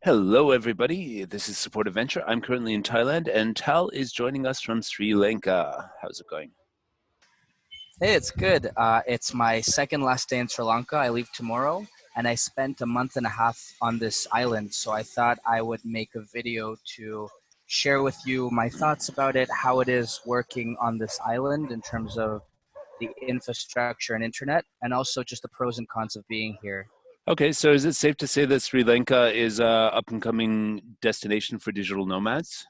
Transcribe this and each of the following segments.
Hello, everybody. This is Support Adventure. I'm currently in Thailand, and Tal is joining us from Sri Lanka. How's it going? Hey, it's good. It's my second last day in Sri Lanka. I leave tomorrow, and I spent a month and a half on this island. So I thought I would make a video to share with you my thoughts about it, how it is working on this island in terms of the infrastructure and internet, and also just the pros and cons of being here. Okay, so is it safe to say that Sri Lanka is a up-and-coming destination for digital nomads?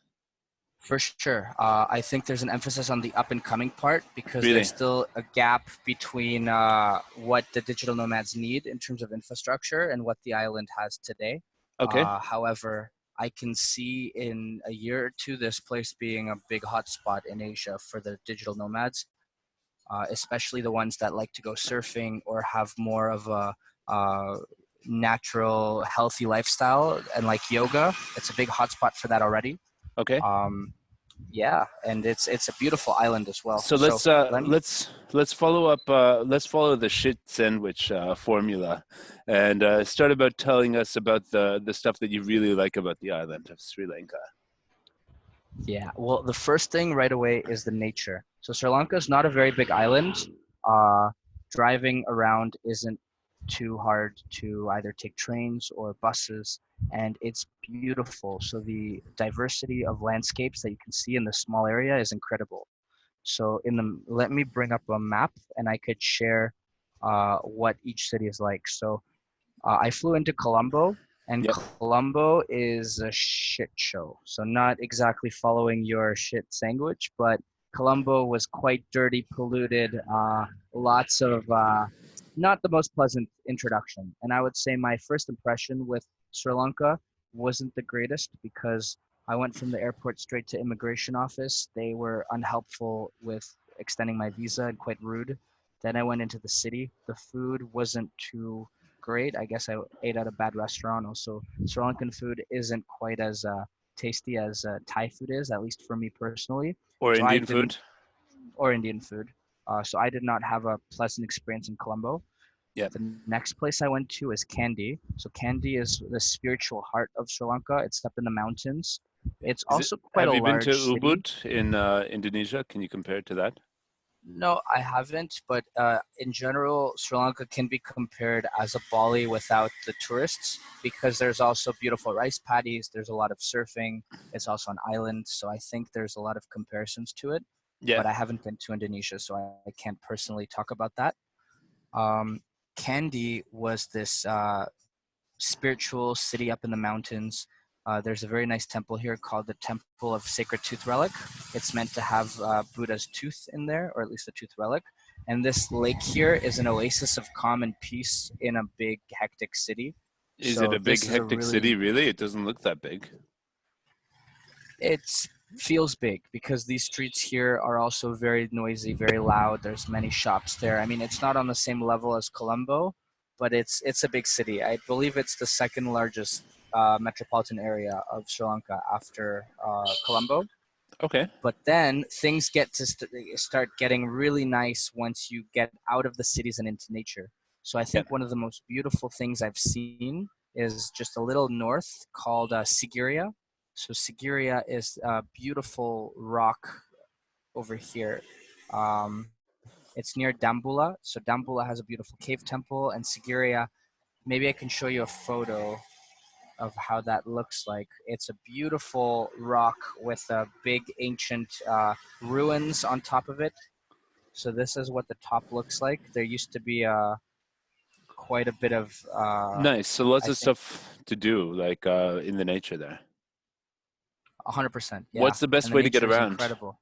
For sure. I think there's an emphasis on the up and coming part because there's Really? still a gap between what the digital nomads need in terms of infrastructure and what the island has today. Okay. However, I can see in a year or two this place being a big hotspot in Asia for the digital nomads, especially the ones that like to go surfing or have more of a natural, healthy lifestyle and like yoga. It's a big hotspot for that already. Okay. Um, yeah, and it's a beautiful island as well. So So let's uh, let me. let's let's follow up. Let's follow the shit sandwich formula, and start about telling us about the stuff that you really like about the island of Sri Lanka. Yeah, well, the first thing right away is the nature. So Sri Lanka is not a very big island. Uh, Driving around isn't too hard to either take trains or buses, and it's beautiful. So the diversity of landscapes that you can see in this small area is incredible. So let me bring up a map, and I could share what each city is like. So I flew into Colombo, and Yep. Colombo is a shit show. So not exactly following your shit sandwich, but Colombo was quite dirty, polluted, lots of not the most pleasant introduction. And I would say my first impression with Sri Lanka wasn't the greatest because I went from the airport straight to immigration office. They were unhelpful with extending my visa and quite rude. Then I went into the city. The food wasn't too great. I guess I ate at a bad restaurant. Also, Sri Lankan food isn't quite as tasty as Thai food is, at least for me personally. Or So I Indian didn't, food? or Indian food. So I did not have a pleasant experience in Colombo. Yep. The next place I went to is Kandy. So Kandy is the spiritual heart of Sri Lanka. It's up in the mountains. It's Is it? also quite Have a you been to large city. Ubud in Indonesia? Can you compare it to that? No, I haven't, but in general, Sri Lanka can be compared as a Bali without the tourists because there's also beautiful rice paddies, there's a lot of surfing, it's also an island, so I think there's a lot of comparisons to it, Yeah. but I haven't been to Indonesia, so I can't personally talk about that. Um, Kandy was this spiritual city up in the mountains. There's a very nice temple here called the Temple of Sacred Tooth Relic. It's meant to have Buddha's tooth in there, or at least a tooth relic. And this lake here is an oasis of calm and peace in a big, hectic city. Is it So a big, this is a hectic city? really, Really? It doesn't look that big. it feels big because these streets here are also very noisy, very loud. There's many shops there. I mean, it's not on the same level as Colombo, but it's a big city. I believe it's the second largest metropolitan area of Sri Lanka after Colombo. Okay. But then things get to start getting really nice once you get out of the cities and into nature. So I Yeah. think one of the most beautiful things I've seen is just a little north called Sigiriya. So Sigiriya is a beautiful rock over here. Um, it's near Dambula. So Dambula has a beautiful cave temple, and Sigiriya. Maybe I can show you a photo of how that looks like. It's a beautiful rock with a big ancient ruins on top of it. So this is what the top looks like. There used to be quite a bit of, Nice. So lots I of think, stuff to do, like in the nature there. 100%. Yeah, What's the best and the way to get nature is around? incredible.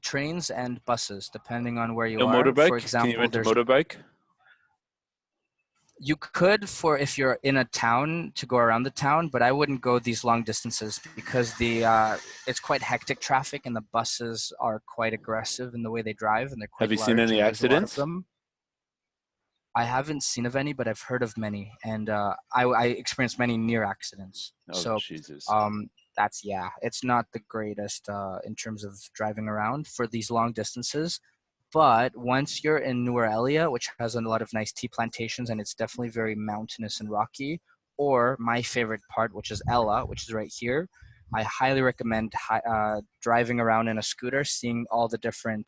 Trains and buses, depending on where you No are. For motorbike? Can you example, rent a there's motorbike? you could for if you're in a town to go around the town, but I wouldn't go these long distances because the it's quite hectic traffic and the buses are quite aggressive in the way they drive and they're Have quite you seen large any and there's a lot of accidents? them. I haven't seen of any, but I've heard of many, and I experienced many near accidents. Oh, So Jesus. um, that's yeah, it's not the greatest in terms of driving around for these long distances. But once you're in Nuerelia, which has a lot of nice tea plantations, and it's definitely very mountainous and rocky, or my favorite part, which is Ella, which is right here. I highly recommend driving around in a scooter, seeing all the different,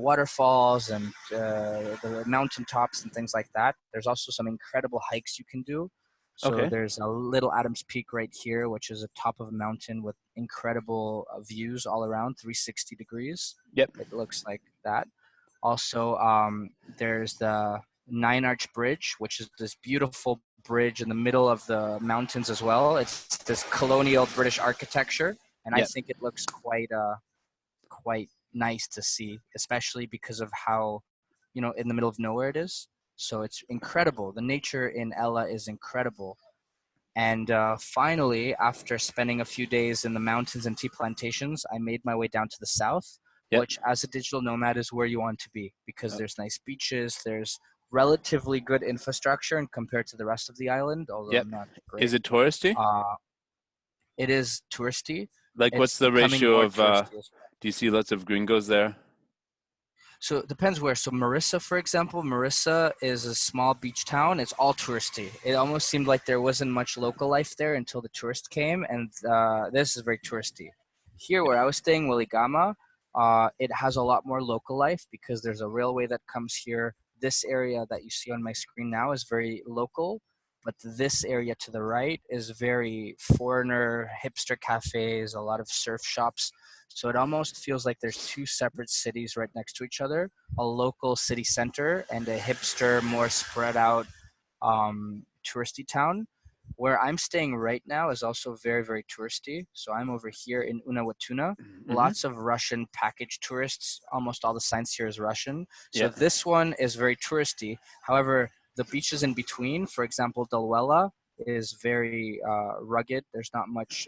waterfalls and the mountain tops and things like that. There's also some incredible hikes you can do. So Okay. there's a little Adams Peak right here, which is a top of a mountain with incredible views all around, 360 degrees. Yep. It looks like that. Also, there's the Nine Arch Bridge, which is this beautiful bridge in the middle of the mountains as well. It's this colonial British architecture, and I Yep. think it looks quite nice to see, especially because of how, in the middle of nowhere it is. So it's incredible. The nature in Ella is incredible. And finally, after spending a few days in the mountains and tea plantations, I made my way down to the south, Yep. which as a digital nomad is where you want to be because Uh, there's nice beaches, there's relatively good infrastructure and compared to the rest of the island, although yep. not Is great. it touristy? Uh, it is touristy. Like, what's It's the becoming ratio more of? touristy as well. Do you see lots of gringos there? So it depends where. So Marissa, for example, Marissa is a small beach town. It's all touristy. It almost seemed like there wasn't much local life there until the tourists came, and this is very touristy. Here, where I was staying, Weligama, it has a lot more local life because there's a railway that comes here. This area that you see on my screen now is very local, but this area to the right is very foreigner, hipster cafes, a lot of surf shops. So it almost feels like there's two separate cities right next to each other, a local city center and a hipster, more spread out touristy town. Where I'm staying right now is also very, very touristy. So I'm over here in Unawatuna. Mm-hmm. Lots of Russian package tourists. Almost all the signs here is Russian. So Yeah. this one is very touristy. However, the beaches in between, for example, Dalwella, is very rugged. There's not much,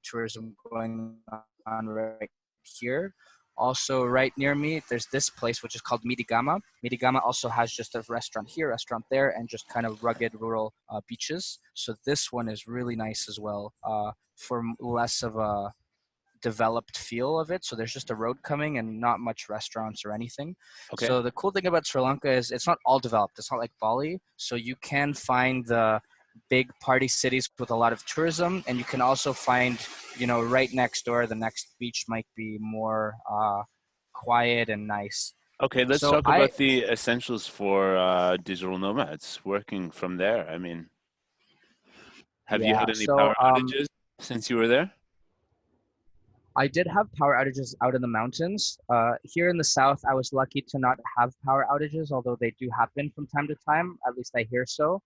tourism going on right here. Also, right near me, there's this place which is called Midigama. Midigama also has just a restaurant here, restaurant there, and just kind of rugged rural beaches. So this one is really nice as well for less of a developed feel of it. So there's just a road coming and not much restaurants or anything. Okay. So the cool thing about Sri Lanka is it's not all developed. It's not like Bali. So you can find the big party cities with a lot of tourism, and you can also find, right next door, the next beach might be more quiet and nice. Okay. Let's So talk I, about the essentials for digital nomads working from there. I mean, have you yeah. had any So power outages since you were there? I did have power outages out in the mountains. Here in the south, I was lucky to not have power outages, although they do happen from time to time. At least I hear so.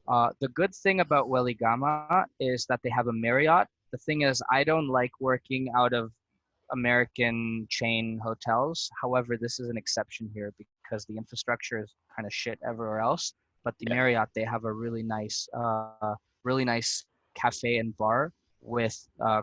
The good thing about Weligama is that they have a Marriott. The thing is, I don't like working out of American chain hotels. However, this is an exception here because the infrastructure is kind of shit everywhere else. But the Yeah. Marriott, they have a really nice cafe and bar with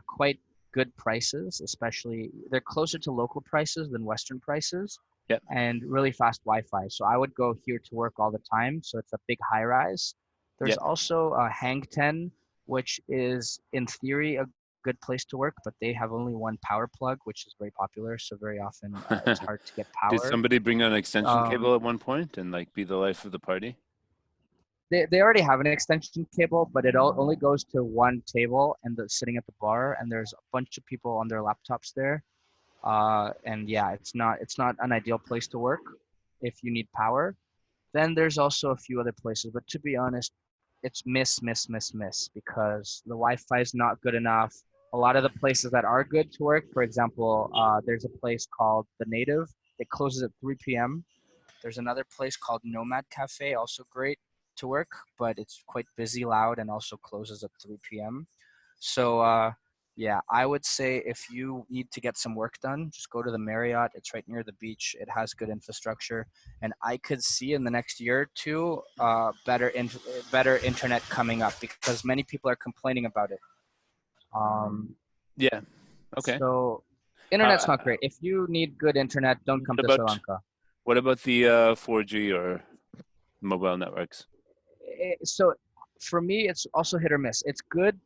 quite good prices. Especially, they're closer to local prices than Western prices, Yeah. and really fast Wi-Fi. So I would go here to work all the time. So it's a big high rise. There's Yeah. also Hang Ten, which is in theory a good place to work, but they have only one power plug, which is very popular. So very often it's hard to get Did power. somebody bring an extension Um, cable at one point and like be the life of the party? they already have an extension cable, but it only goes to one table and sitting at the bar, and there's a bunch of people on their laptops there. And yeah, it's not an ideal place to work if you need power. Then there's also a few other places, but to be honest, it's miss because the Wi-Fi is not good enough. A lot of the places that are good to work, for example, there's a place called The Native. It closes at 3 p.m. There's another place called Nomad Cafe, also great to work, but it's quite busy, loud, and also closes at 3 p.m. So, yeah, I would say if you need to get some work done, just go to the Marriott. It's right near the beach. It has good infrastructure, and I could see in the next year or two better internet coming up because many people are complaining about it. Um, Yeah. Okay. so, How, internet's not great. If you need good internet, don't come what to Sri about Lanka. the 4G or mobile networks? So, for me, it's also hit or miss. It's good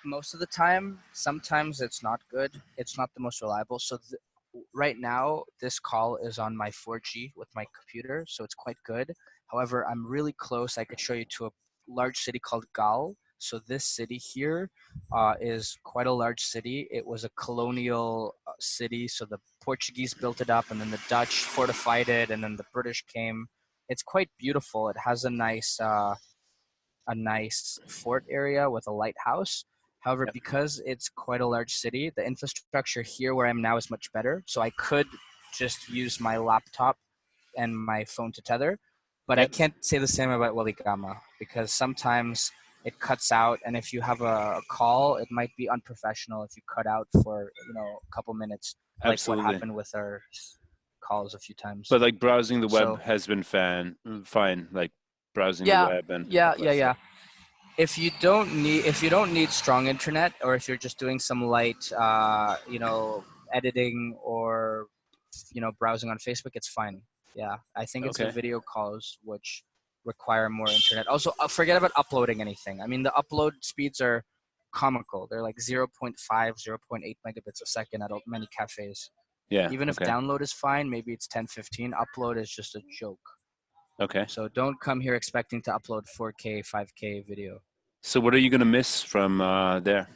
most of the time. Sometimes it's not good. It's not the most reliable. So right now, this call is on my 4G with my computer, so it's quite good. However, I'm really close. I could show you to a large city called Gal. So this city here is quite a large city. It was a colonial city, so the Portuguese built it up, and then the Dutch fortified it, and then the British came. It's quite beautiful. It has a nice fort area with a lighthouse. However, Yep. because it's quite a large city, the infrastructure here where I am now is much better. So I could just use my laptop and my phone to tether, but I Yep. can't say the same about Weligama because sometimes it cuts out, and if you have a call, it might be unprofessional if you cut out for a couple minutes, like what Absolutely. happened with our calls a few times. But like browsing the web So has been fine. Like browsing the yeah, web and yeah, all yeah, that stuff. yeah. If you don't need strong internet, or if you're just doing some light editing, or browsing on Facebook, it's fine. Yeah, I think it's the Okay. video calls which require more internet. Also, forget about uploading anything. I mean, the upload speeds are comical. They're like 0.5, 0.8 megabits a second at many cafes. Yeah. Even if Okay. download is fine, maybe it's 10, 15. Upload is just a joke. Okay. So don't come here expecting to upload 4K, 5K video. So what are you gonna miss from there?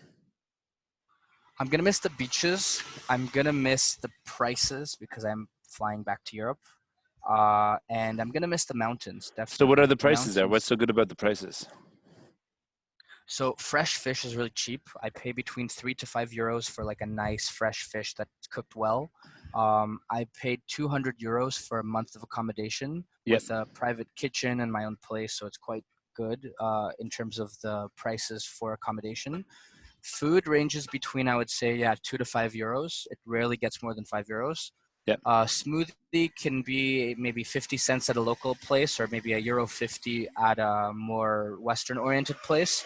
I'm gonna miss the beaches. I'm gonna miss the prices because I'm flying back to Europe. And I'm gonna miss the mountains, So what are definitely. the The prices there? What's mountains. so good about the prices? So fresh fish is really cheap. I pay between 3 to 5 euros for like a nice fresh fish that's cooked well. I paid 200 euros for a month of accommodation Yep. with a private kitchen and my own place, so it's quite good in terms of the prices for accommodation. Food ranges between, I would say, yeah, 2 to 5 euros. It rarely gets more than 5 euros. Yep. Smoothie can be maybe 50 cents at a local place, or maybe a euro 50 at a more Western oriented place.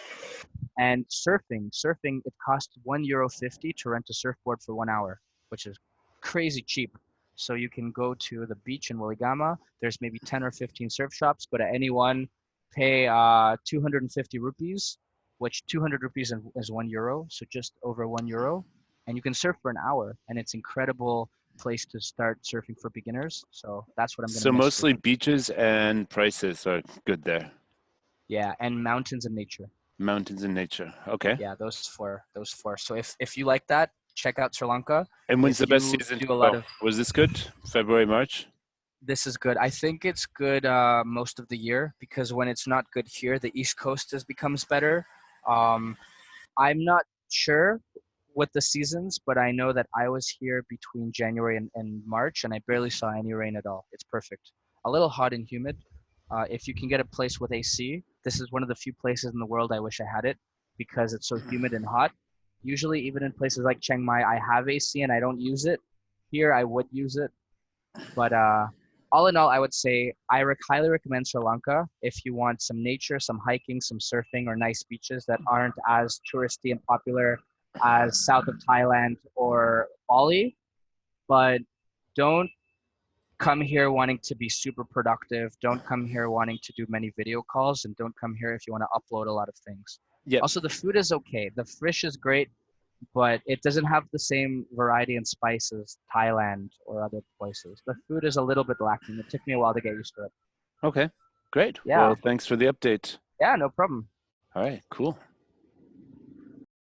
And surfing, it costs 1 euro 50 to rent a surfboard for 1 hour, which is crazy cheap. So you can go to the beach in Weligama. There's maybe 10 or 15 surf shops. Go to any one, pay 250 rupees, which 200 rupees is 1 euro, so just over 1 euro, and you can surf for an hour. And it's incredible place to start surfing for beginners. So that's what I'm gonna So miss for mostly sure. beaches and prices are good there. Yeah, and mountains and nature. Mountains and nature. Okay. Yeah, those four. So if you like that, check out Sri Lanka. And when's the If best you season to do a lot go? of Was this good? February, March? this is good. I think it's good most of the year because when it's not good here, the East Coast becomes better. Um, I'm not sure with the seasons, but I know that I was here between January and March, and I barely saw any rain at all. It's perfect. A little hot and humid. If you can get a place with AC, this is one of the few places in the world I wish I had it because it's so humid and hot. Usually, even in places like Chiang Mai, I have AC and I don't use it. Here, I would use it, but all in all, I would say highly recommend Sri Lanka if you want some nature, some hiking, some surfing, or nice beaches that aren't as touristy and popular as south of Thailand or Bali. But don't come here wanting to be super productive. Don't come here wanting to do many video calls, and don't come here if you want to upload a lot of things. Yep. Also, the food is okay. The fish is great, but it doesn't have the same variety and spice as Thailand or other places. The food is a little bit lacking. It took me a while to get used to it. Okay. Great. Yeah, Well, thanks for the update. yeah, no problem. All right. Cool.